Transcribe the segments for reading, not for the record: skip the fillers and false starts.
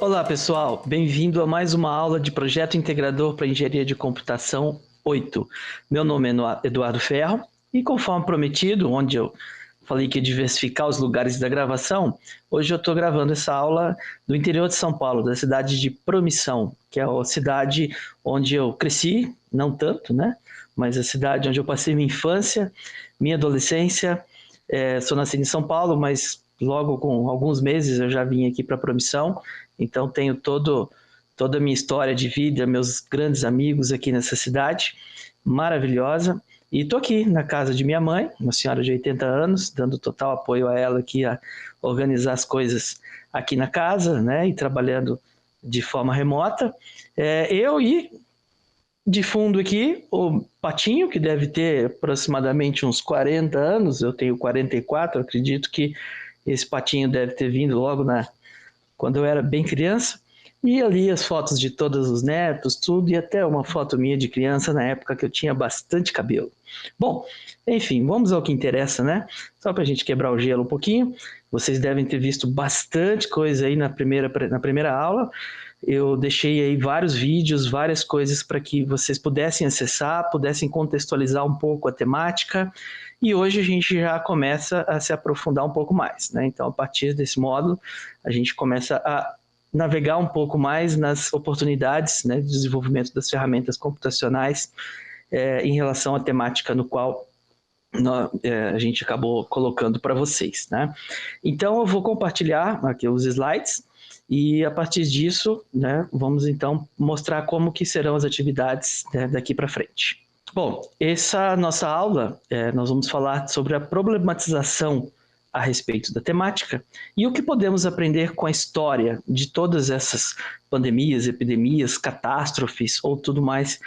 Olá pessoal, bem-vindo a mais uma aula de Projeto Integrador para Engenharia de Computação 8. Meu nome é Eduardo Ferro e conforme prometido, onde eu falei que ia diversificar os lugares da gravação, hoje eu estou gravando essa aula do interior de São Paulo, da cidade de Promissão, que é a cidade onde eu cresci, não tanto, né? Mas a cidade onde eu passei minha infância, minha adolescência. Sou nascido em São Paulo, mas logo com alguns meses eu já vim aqui para Promissão. Então tenho toda a minha história de vida, meus grandes amigos aqui nessa cidade maravilhosa. E estou aqui na casa de minha mãe, uma senhora de 80 anos, dando total apoio a ela aqui a organizar as coisas aqui na casa, né, e trabalhando de forma remota. Eu e de fundo aqui o Patinho, que deve ter aproximadamente uns 40 anos, eu tenho 44, acredito que esse Patinho deve ter vindo logo quando eu era bem criança, e ali as fotos de todos os netos, tudo, e até uma foto minha de criança na época que eu tinha bastante cabelo. Bom, enfim, vamos ao que interessa, né? Só para a gente quebrar o gelo um pouquinho. Vocês devem ter visto bastante coisa aí na primeira aula. Eu deixei aí vários vídeos, várias coisas para que vocês pudessem acessar, pudessem contextualizar um pouco a temática, e hoje a gente já começa a se aprofundar um pouco mais, né? Então, a partir desse módulo, a gente começa a navegar um pouco mais nas oportunidades, né, de desenvolvimento das ferramentas computacionais em relação à temática no qual a gente acabou colocando para vocês, né? Então, eu vou compartilhar aqui os slides e, a partir disso, né, vamos então mostrar como que serão as atividades, né, daqui para frente. Bom, essa nossa aula, nós vamos falar sobre a problematização a respeito da temática e o que podemos aprender com a história de todas essas pandemias, epidemias, catástrofes ou tudo mais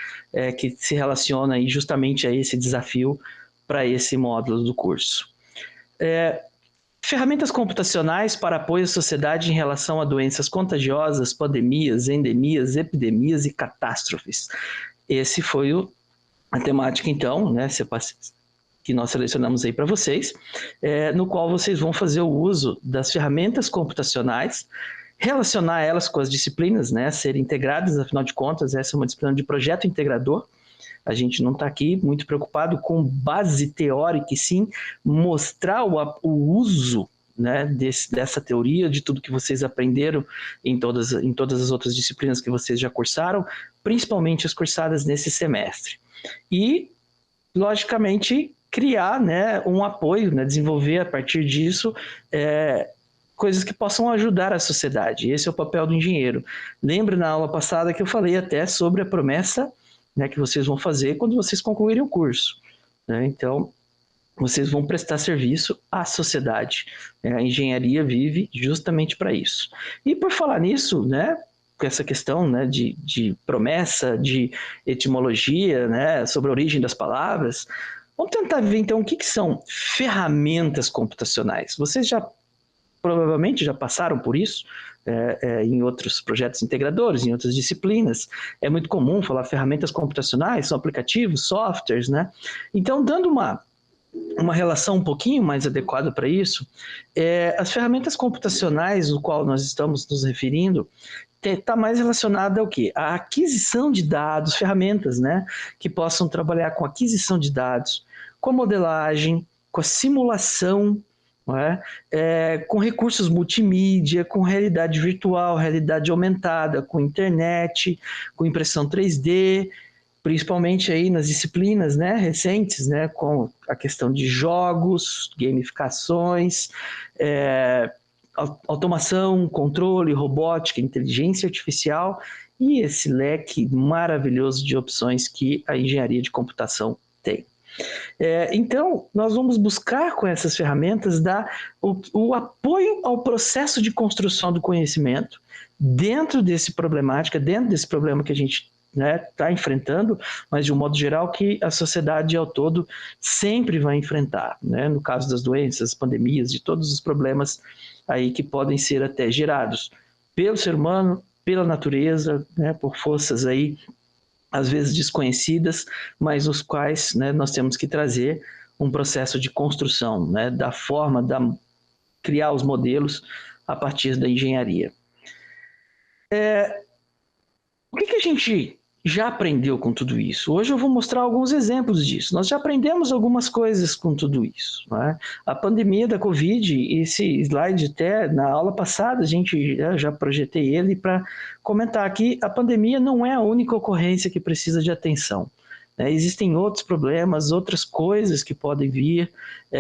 que se relaciona aí justamente a esse desafio para esse módulo do curso. Ferramentas computacionais para apoio à sociedade em relação a doenças contagiosas, pandemias, endemias, epidemias e catástrofes. Esse foi a temática, então, né, que nós selecionamos aí para vocês, no qual vocês vão fazer o uso das ferramentas computacionais, relacionar elas com as disciplinas, né, serem integradas, afinal de contas, essa é uma disciplina de projeto integrador. A gente não está aqui muito preocupado com base teórica, e sim mostrar o uso, né, dessa teoria, de tudo que vocês aprenderam em todas as outras disciplinas que vocês já cursaram, principalmente as cursadas nesse semestre. E, logicamente, criar, né, um apoio, né, desenvolver a partir disso coisas que possam ajudar a sociedade. Esse é o papel do engenheiro. Lembra na aula passada que eu falei até sobre a promessa, né, que vocês vão fazer quando vocês concluírem o curso, né? Então, vocês vão prestar serviço à sociedade. A engenharia vive justamente para isso. E por falar nisso, né, com essa questão, né, de promessa, de etimologia, né, sobre a origem das palavras, vamos tentar ver então o que são ferramentas computacionais. Vocês provavelmente já passaram por isso em outros projetos integradores, em outras disciplinas. É muito comum falar ferramentas computacionais, são aplicativos, softwares, né? Então, dando uma relação um pouquinho mais adequada para isso, as ferramentas computacionais, no qual nós estamos nos referindo, está mais relacionada ao quê? A aquisição de dados, ferramentas, né, que possam trabalhar com aquisição de dados, com a modelagem, com a simulação, com recursos multimídia, com realidade virtual, realidade aumentada, com internet, com impressão 3D, principalmente aí nas disciplinas, né, recentes, né, com a questão de jogos, gamificações, automação, controle, robótica, inteligência artificial e esse leque maravilhoso de opções que a engenharia de computação tem. Então, nós vamos buscar com essas ferramentas dar o apoio ao processo de construção do conhecimento dentro desse problemática, dentro desse problema que a gente está enfrentando, mas de um modo geral que a sociedade ao todo sempre vai enfrentar, né? No caso das doenças, pandemias, de todos os problemas aí que podem ser até gerados pelo ser humano, pela natureza, né? Por forças aí às vezes desconhecidas, mas os quais, né, nós temos que trazer um processo de construção, né, da forma de criar os modelos a partir da engenharia. O que a gente já aprendeu com tudo isso? Hoje eu vou mostrar alguns exemplos disso. Nós já aprendemos algumas coisas com tudo isso, né? A pandemia da Covid, esse slide até na aula passada, a gente já projetei ele para comentar aqui, a pandemia não é a única ocorrência que precisa de atenção. Existem outros problemas, outras coisas que podem vir,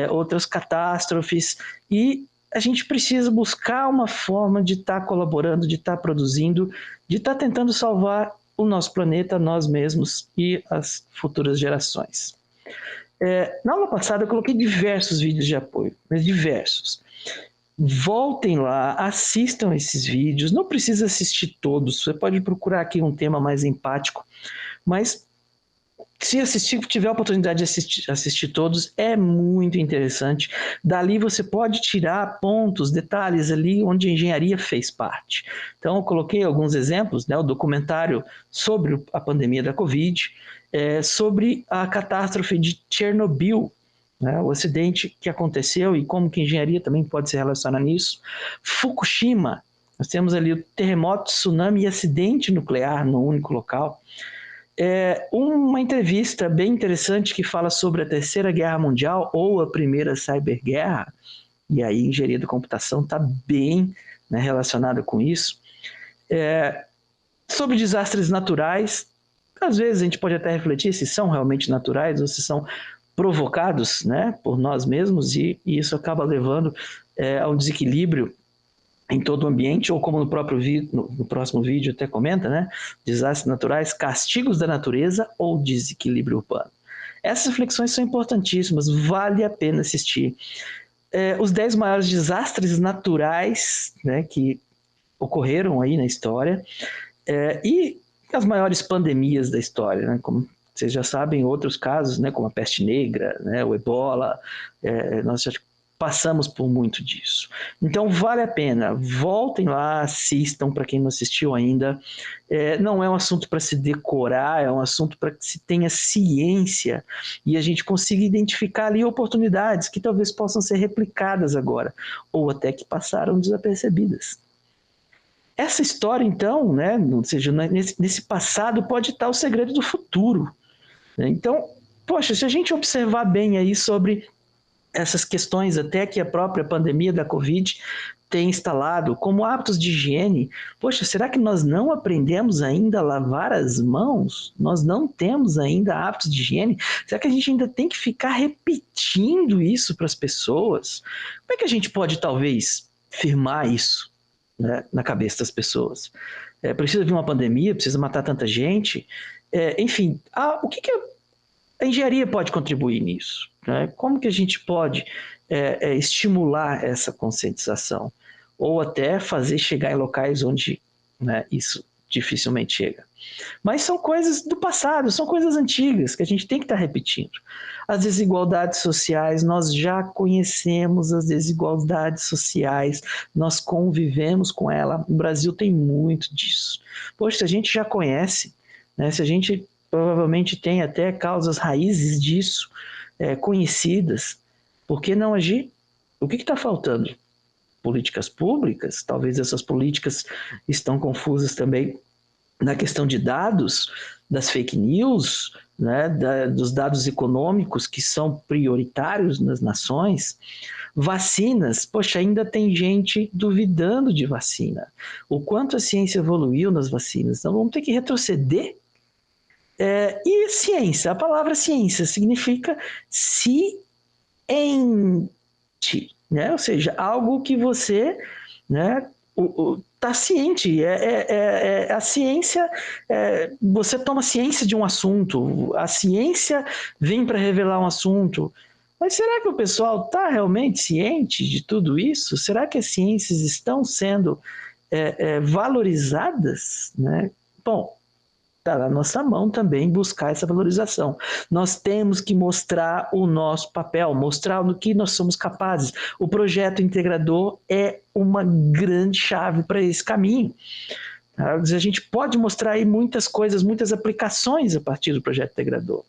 outras catástrofes, e a gente precisa buscar uma forma de estar colaborando, de estar produzindo, de estar tentando salvar o nosso planeta, nós mesmos e as futuras gerações. Na aula passada eu coloquei diversos vídeos de apoio, mas diversos. Voltem lá, assistam esses vídeos, não precisa assistir todos, você pode procurar aqui um tema mais empático, mas se tiver a oportunidade de assistir todos, é muito interessante. Dali você pode tirar pontos, detalhes ali onde a engenharia fez parte. Então, eu coloquei alguns exemplos, o documentário sobre a pandemia da Covid, sobre a catástrofe de Chernobyl, o acidente que aconteceu e como que a engenharia também pode se relacionar nisso. Fukushima, nós temos ali o terremoto, tsunami e acidente nuclear no único local. Uma entrevista bem interessante que fala sobre a Terceira Guerra Mundial ou a Primeira Cyberguerra, e aí a engenharia da computação está bem relacionada com isso. Sobre desastres naturais, às vezes a gente pode até refletir se são realmente naturais ou se são provocados por nós mesmos, e isso acaba levando a um desequilíbrio em todo o ambiente, ou como no próximo vídeo até comenta, desastres naturais, castigos da natureza ou desequilíbrio urbano. Essas reflexões são importantíssimas, vale a pena assistir. Os 10 maiores desastres naturais que ocorreram aí na história, e as maiores pandemias da história, como vocês já sabem, outros casos, como a peste negra, o ebola, nós já passamos por muito disso. Então, vale a pena. Voltem lá, assistam, para quem não assistiu ainda. Não é um assunto para se decorar, é um assunto para que se tenha ciência e a gente consiga identificar ali oportunidades que talvez possam ser replicadas agora, ou até que passaram desapercebidas. Essa história, então, ou seja, nesse passado pode estar o segredo do futuro. Então, poxa, se a gente observar bem aí sobre essas questões até que a própria pandemia da Covid tem instalado, como hábitos de higiene, poxa, será que nós não aprendemos ainda a lavar as mãos? Nós não temos ainda hábitos de higiene? Será que a gente ainda tem que ficar repetindo isso para as pessoas? Como é que a gente pode, talvez, firmar isso na cabeça das pessoas? Precisa vir uma pandemia? Precisa matar tanta gente? Enfim, o que a engenharia pode contribuir nisso? Como que a gente pode estimular essa conscientização? Ou até fazer chegar em locais onde isso dificilmente chega. Mas são coisas do passado, são coisas antigas que a gente tem que estar repetindo. As desigualdades sociais, nós já conhecemos as desigualdades sociais, nós convivemos com ela. O Brasil tem muito disso. Poxa, se a gente já conhece, se a gente provavelmente tem até causas raízes disso, conhecidas, por que não agir? O que está faltando? Políticas públicas? Talvez essas políticas estão confusas também na questão de dados, das fake news, dos dados econômicos que são prioritários nas nações. Vacinas, poxa, ainda tem gente duvidando de vacina. O quanto a ciência evoluiu nas vacinas. Então vamos ter que retroceder. E ciência, a palavra ciência significa ciente, ou seja, algo que você está ciente. A ciência, você toma ciência de um assunto, a ciência vem para revelar um assunto. Mas será que o pessoal está realmente ciente de tudo isso? Será que as ciências estão sendo valorizadas? Bom, está na nossa mão também buscar essa valorização. Nós temos que mostrar o nosso papel, mostrar no que nós somos capazes. O projeto integrador é uma grande chave para esse caminho. A gente pode mostrar aí muitas coisas, muitas aplicações a partir do projeto integrador.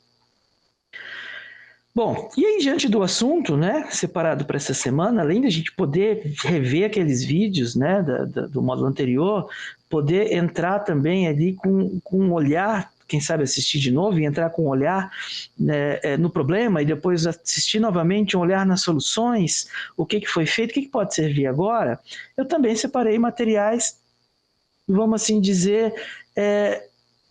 Bom, e aí diante do assunto, né, separado para essa semana, além da gente poder rever aqueles vídeos, né, do módulo anterior, poder entrar também ali com um olhar, quem sabe assistir de novo e entrar com um olhar, né, no problema e depois assistir novamente, um olhar nas soluções, o que foi feito, o que pode servir agora, eu também separei materiais, vamos assim dizer,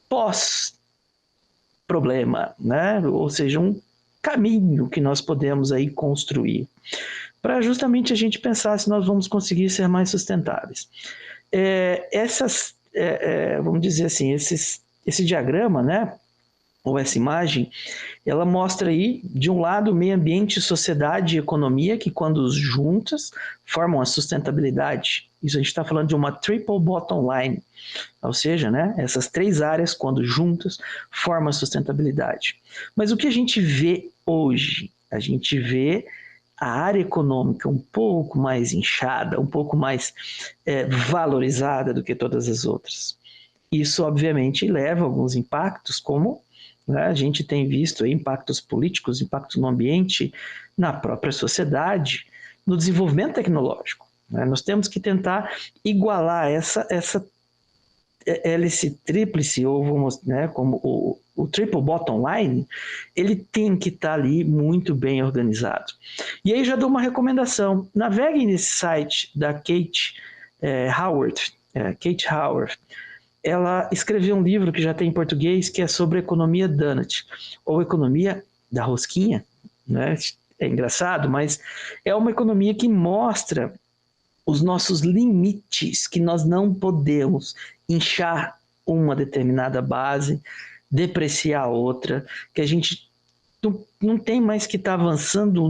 pós-problema, né, ou seja, um caminho que nós podemos aí construir, para justamente a gente pensar se nós vamos conseguir ser mais sustentáveis. Vamos dizer assim, esse diagrama, né, ou essa imagem, ela mostra aí, de um lado, meio ambiente, sociedade e economia, que quando juntas formam a sustentabilidade. Isso a gente está falando de uma triple bottom line, ou seja, né, essas três áreas, quando juntas, formam a sustentabilidade. Mas o que a gente vê hoje? A gente vê a área econômica um pouco mais inchada, um pouco mais valorizada do que todas as outras. Isso, obviamente, leva a alguns impactos, como, né, a gente tem visto aí, impactos políticos, impactos no ambiente, na própria sociedade, no desenvolvimento tecnológico. Né? Nós temos que tentar igualar essa hélice tríplice, ou vamos, né, como o triple bottom line, ele tem que estar ali muito bem organizado. E aí já dou uma recomendação, naveguem nesse site da Kate Howard, ela escreveu um livro que já tem em português, que é sobre economia donut, ou economia da rosquinha, né? É engraçado, mas é uma economia que mostra os nossos limites, que nós não podemos inchar uma determinada base, depreciar outra, que a gente não tem mais que estar avançando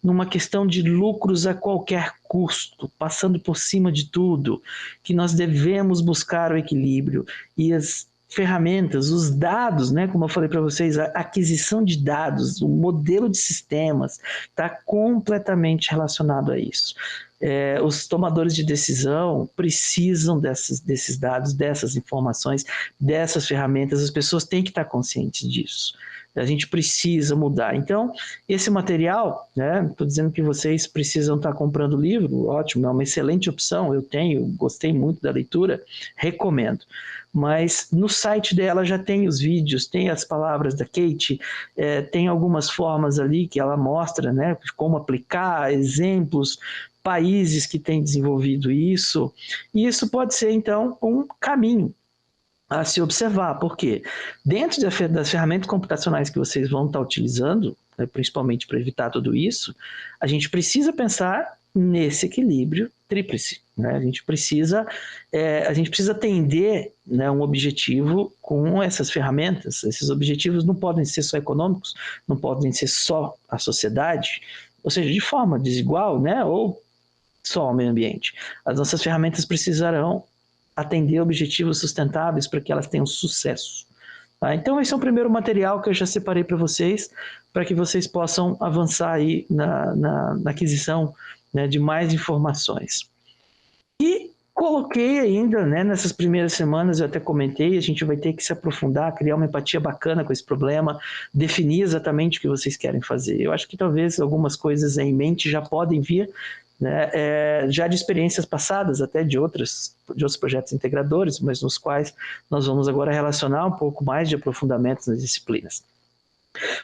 numa questão de lucros a qualquer custo, passando por cima de tudo, que nós devemos buscar o equilíbrio e as ferramentas, os dados, né, como eu falei para vocês, a aquisição de dados, o modelo de sistemas está completamente relacionado a isso. Os tomadores de decisão precisam desses dados, dessas informações, dessas ferramentas, as pessoas têm que estar conscientes disso. A gente precisa mudar. Então, esse material, né, estou dizendo que vocês precisam estar comprando o livro, ótimo, é uma excelente opção, eu tenho, gostei muito da leitura, recomendo. Mas no site dela já tem os vídeos, tem as palavras da Kate, tem algumas formas ali que ela mostra, né, como aplicar, exemplos, países que têm desenvolvido isso, e isso pode ser, então, um caminho a se observar, porque dentro das ferramentas computacionais que vocês vão estar utilizando, né, principalmente para evitar tudo isso, a gente precisa pensar nesse equilíbrio tríplice. Né? A gente precisa atender, né, um objetivo com essas ferramentas. Esses objetivos não podem ser só econômicos, não podem ser só a sociedade, ou seja, de forma desigual, né, ou só ao meio ambiente. As nossas ferramentas precisarão atender objetivos sustentáveis para que elas tenham sucesso. Tá? Então, esse é o primeiro material que eu já separei para vocês, para que vocês possam avançar aí na aquisição, né, de mais informações. E coloquei ainda, né, nessas primeiras semanas, eu até comentei, a gente vai ter que se aprofundar, criar uma empatia bacana com esse problema, definir exatamente o que vocês querem fazer. Eu acho que talvez algumas coisas em mente já podem vir, né, já de experiências passadas, até de outros projetos integradores, mas nos quais nós vamos agora relacionar um pouco mais de aprofundamentos nas disciplinas.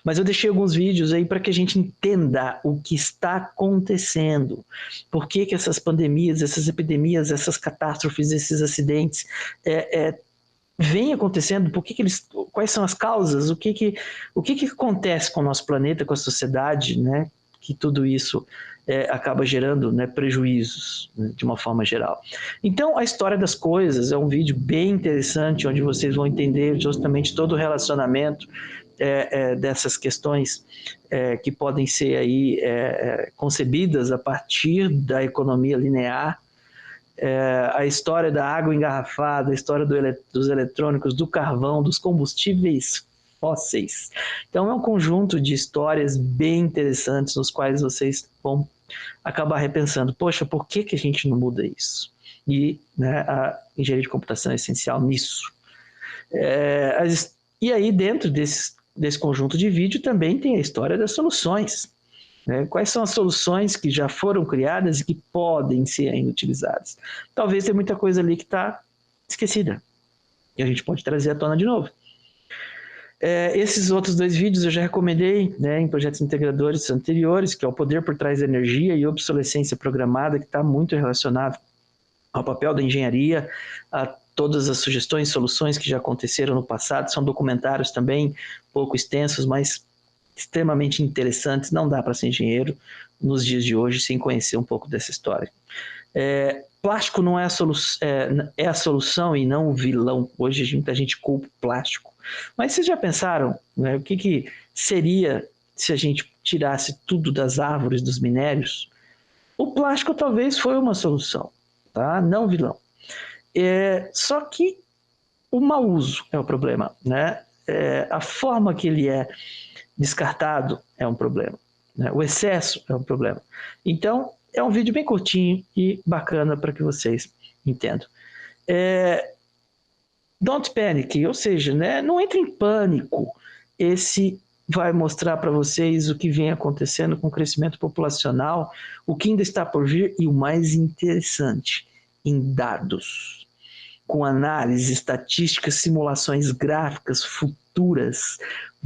Mas eu deixei alguns vídeos aí para que a gente entenda o que está acontecendo, por que essas pandemias, essas epidemias, essas catástrofes, esses acidentes vêm acontecendo, quais são as causas, o que acontece com o nosso planeta, com a sociedade, né? Que tudo isso acaba gerando, né, prejuízos, né, de uma forma geral. Então, a história das coisas é um vídeo bem interessante, onde vocês vão entender justamente todo o relacionamento dessas questões que podem ser aí concebidas a partir da economia linear, a história da água engarrafada, a história dos eletrônicos, do carvão, dos combustíveis fósseis. Então é um conjunto de histórias bem interessantes nos quais vocês vão acabar repensando, poxa, por que a gente não muda isso? E, né, a engenharia de computação é essencial nisso. E aí, dentro desses desse conjunto de vídeo também tem a história das soluções. Né? Quais são as soluções que já foram criadas e que podem ser ainda utilizadas? Talvez tenha muita coisa ali que está esquecida, e a gente pode trazer à tona de novo. Esses outros 2 vídeos eu já recomendei, né, em projetos integradores anteriores, que é o poder por trás da energia e obsolescência programada, que está muito relacionado ao papel da engenharia, a todas as sugestões e soluções que já aconteceram no passado. São documentários também, pouco extensos, mas extremamente interessantes. Não dá para ser engenheiro nos dias de hoje sem conhecer um pouco dessa história. Plástico não é a solução e não o vilão. Hoje muita gente culpa o plástico. Mas vocês já pensaram, né, o que seria se a gente tirasse tudo das árvores, dos minérios? O plástico talvez foi uma solução, tá? Não o vilão. Só que o mau uso é o problema, né? A forma que ele é descartado é um problema, né? O excesso é um problema. Então, é um vídeo bem curtinho e bacana para que vocês entendam. Don't panic, ou seja, né, não entre em pânico. Esse vai mostrar para vocês o que vem acontecendo com o crescimento populacional, o que ainda está por vir e o mais interessante, em dados, com análise, estatísticas, simulações gráficas futuras.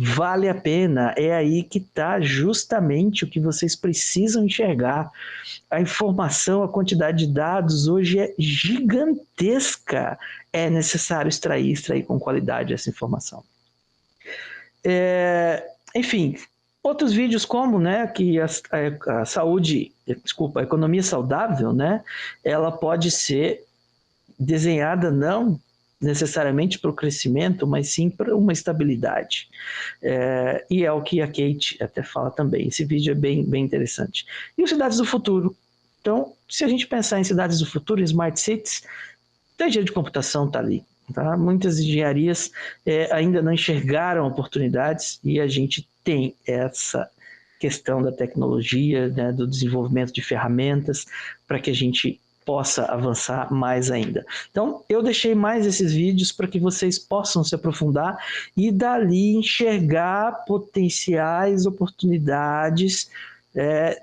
Vale a pena, é aí que está justamente o que vocês precisam enxergar. A informação, a quantidade de dados hoje é gigantesca. É necessário extrair com qualidade essa informação. Enfim, outros vídeos como, né, que a economia saudável, né, ela pode ser desenhada não necessariamente para o crescimento, mas sim para uma estabilidade. E é o que a Kate até fala também. Esse vídeo é bem interessante. E os cidades do futuro? Então, se a gente pensar em cidades do futuro, em smart cities, a engenharia de computação está ali. Tá? Muitas engenharias ainda não enxergaram oportunidades e a gente tem essa questão da tecnologia, né, do desenvolvimento de ferramentas para que a gente possa avançar mais ainda. Então, eu deixei mais esses vídeos para que vocês possam se aprofundar e dali enxergar potenciais oportunidades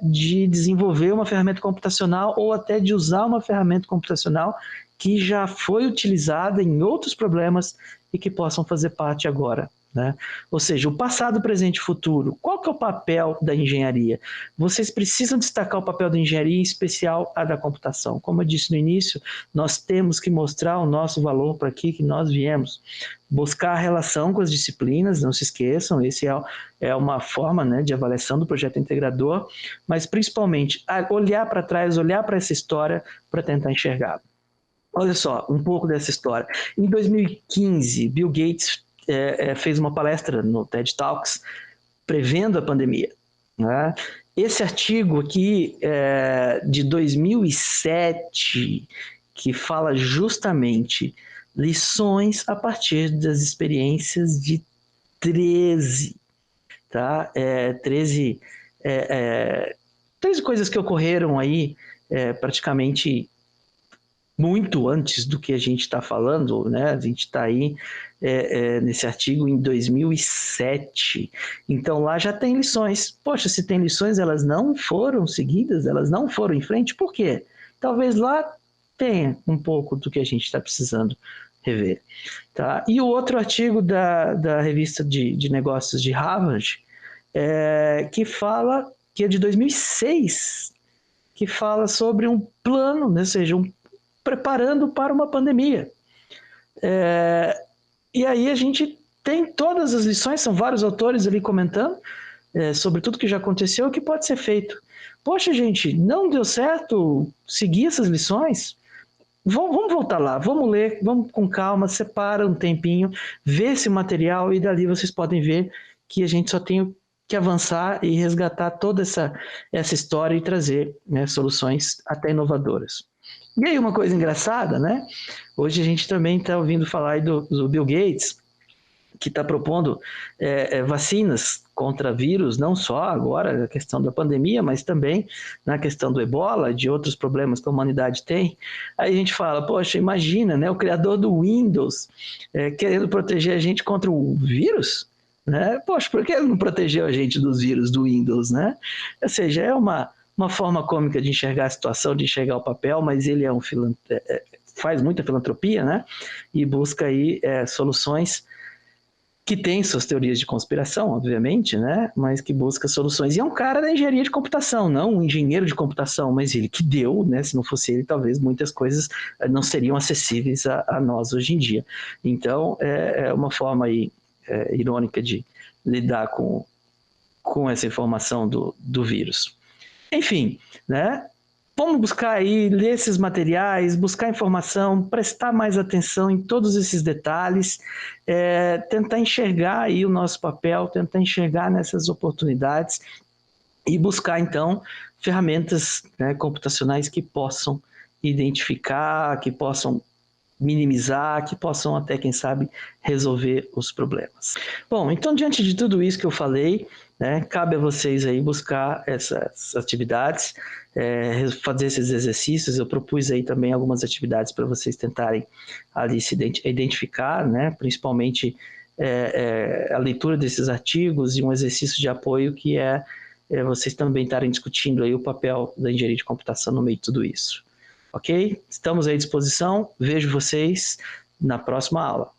de desenvolver uma ferramenta computacional ou até de usar uma ferramenta computacional que já foi utilizada em outros problemas e que possam fazer parte agora. Né? Ou seja, o passado, presente e futuro. Qual que é o papel da engenharia? Vocês precisam destacar o papel da engenharia, em especial a da computação. Como eu disse no início, nós temos que mostrar o nosso valor para aqui que nós viemos. Buscar a relação com as disciplinas, não se esqueçam, esse é uma forma, né, de avaliação do projeto integrador, mas principalmente olhar para trás, olhar para essa história para tentar enxergar. Olha só, um pouco dessa história. Em 2015, Bill Gates fez uma palestra no TED Talks prevendo a pandemia. Né? Esse artigo aqui de 2007, que fala justamente lições a partir das experiências de 13, tá? 13 coisas que ocorreram aí praticamente muito antes do que a gente está falando, né? A gente está aí nesse artigo em 2007. Então lá já tem lições. Poxa, se tem lições, elas não foram seguidas, elas não foram em frente, por quê? Talvez lá tenha um pouco do que a gente está precisando rever. Tá? E o outro artigo da revista de negócios de Harvard, que fala, que é de 2006, que fala sobre um plano, né? Ou seja, preparando para uma pandemia. E aí a gente tem todas as lições, são vários autores ali comentando sobre tudo que já aconteceu, o que pode ser feito. Poxa, gente, não deu certo seguir essas lições? Vamos voltar lá, vamos ler, vamos com calma, separa um tempinho, vê esse material e dali vocês podem ver que a gente só tem que avançar e resgatar toda essa história e trazer, né, soluções até inovadoras. E aí uma coisa engraçada, né? Hoje a gente também está ouvindo falar do Bill Gates, que está propondo vacinas contra vírus, não só agora a questão da pandemia, mas também na questão do Ebola, de outros problemas que a humanidade tem. Aí a gente fala, poxa, imagina, né, o criador do Windows querendo proteger a gente contra o vírus? né? Poxa, por que ele não protegeu a gente dos vírus do Windows, né? Ou seja, é uma forma cômica de enxergar a situação, de enxergar o papel, mas ele é faz muita filantropia, né? E busca aí soluções que tem suas teorias de conspiração, obviamente, né? Mas que busca soluções. E é um cara da engenharia de computação, não um engenheiro de computação, mas ele que deu, né? Se não fosse ele, talvez muitas coisas não seriam acessíveis a nós hoje em dia. Então, é uma forma aí irônica de lidar com essa informação do vírus. Enfim, né? Vamos buscar aí, ler esses materiais, buscar informação, prestar mais atenção em todos esses detalhes, tentar enxergar aí o nosso papel, tentar enxergar nessas oportunidades e buscar, então, ferramentas, né, computacionais que possam identificar, que possam minimizar, que possam até, quem sabe, resolver os problemas. Bom, então, diante de tudo isso que eu falei, né, cabe a vocês aí buscar essas atividades, fazer esses exercícios. Eu propus aí também algumas atividades para vocês tentarem ali se identificar, né, principalmente a leitura desses artigos e um exercício de apoio que vocês também estarem discutindo aí o papel da engenharia de computação no meio de tudo isso. Ok? Estamos à disposição. Vejo vocês na próxima aula.